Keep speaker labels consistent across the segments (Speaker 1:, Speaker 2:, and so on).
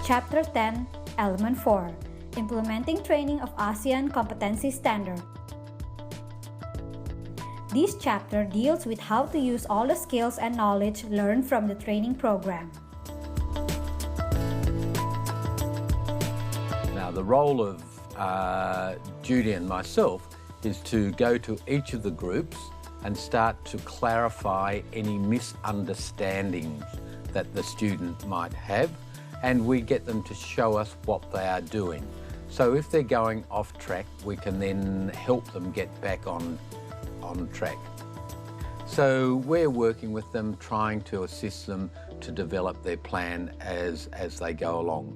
Speaker 1: Chapter 10, Element 4, Implementing Training of ASEAN Competency Standard. This chapter deals with how to use all the skills and knowledge learned from the training program.
Speaker 2: Now, the role of Judy and myself is to go to each of the groups and start to clarify any misunderstandings that the student might have, and we get them to show us what they are doing. So if they're going off track, we can then help them get back on track. So we're working with them, trying to assist them to develop their plan as they go along.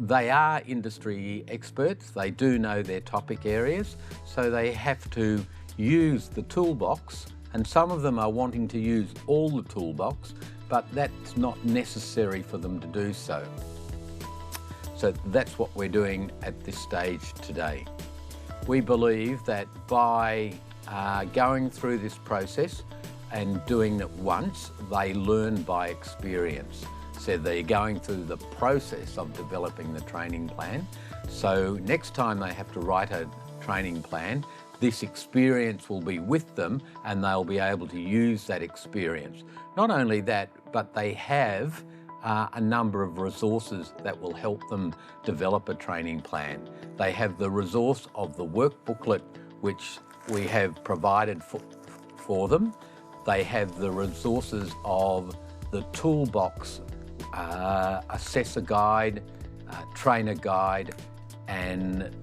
Speaker 2: They are industry experts, they do know their topic areas, so they have to use the toolbox, and some of them are wanting to use all the toolbox, but that's not necessary for them to do so. So that's what we're doing at this stage today. We believe that by going through this process and doing it once, they learn by experience. So they're going through the process of developing the training plan. So next time they have to write a training plan, this experience will be with them and they'll be able to use that experience. Not only that, but they have a number of resources that will help them develop a training plan. They have the resource of the work booklet, which we have provided for them. They have the resources of the toolbox, assessor guide, trainer guide, and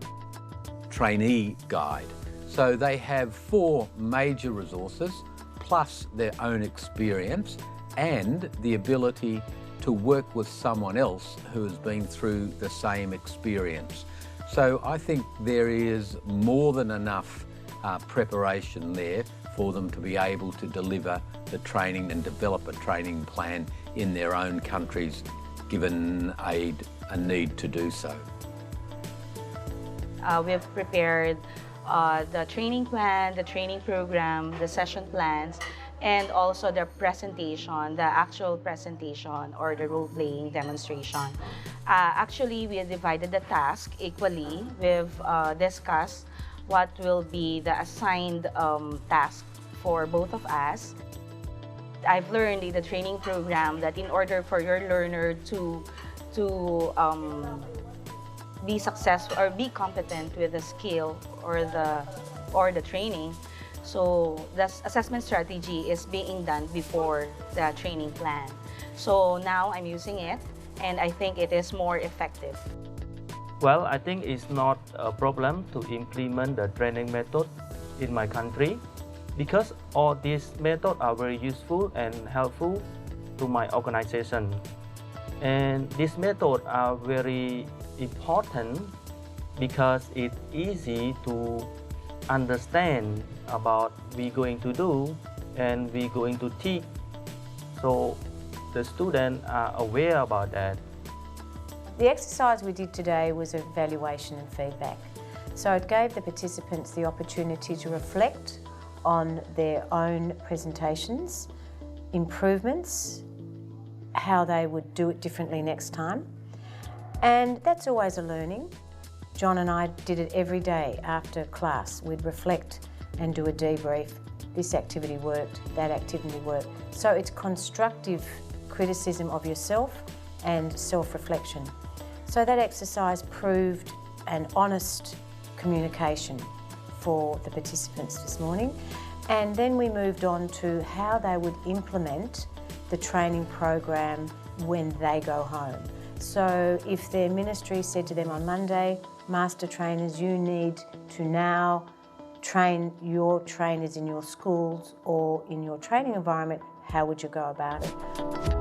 Speaker 2: trainee guide. So they have 4 major resources, plus their own experience and the ability to work with someone else who has been through the same experience. So I think there is more than enough preparation there for them to be able to deliver the training and develop a training plan in their own countries, given a need to do so.
Speaker 3: We've prepared the training plan, the training program, the session plans, and also the presentation, the actual presentation or the role-playing demonstration. Actually, we divided the task equally. We've discussed what will be the assigned task for both of us. I've learned in the training program that in order for your learner to be successful or be competent with the skill or the training, so the assessment strategy is being done before the training plan. So now I'm using it and I think it is more effective.
Speaker 4: Well, I think it's not a problem to implement the training method in my country because all these methods are very useful and helpful to my organization. And these methods are very important because it's easy to understand about we're going to do and we're going to teach. So the students are aware about that.
Speaker 5: The exercise we did today was evaluation and feedback. So it gave the participants the opportunity to reflect on their own presentations, improvements, how they would do it differently next time. And that's always a learning. John and I did it every day after class. We'd reflect and do a debrief. This activity worked, that activity worked. So it's constructive criticism of yourself and self-reflection. So that exercise proved an honest communication for the participants this morning. And then we moved on to how they would implement the training program when they go home. So if their ministry said to them on Monday, Master Trainers, you need to now train your trainers in your schools or in your training environment, how would you go about it?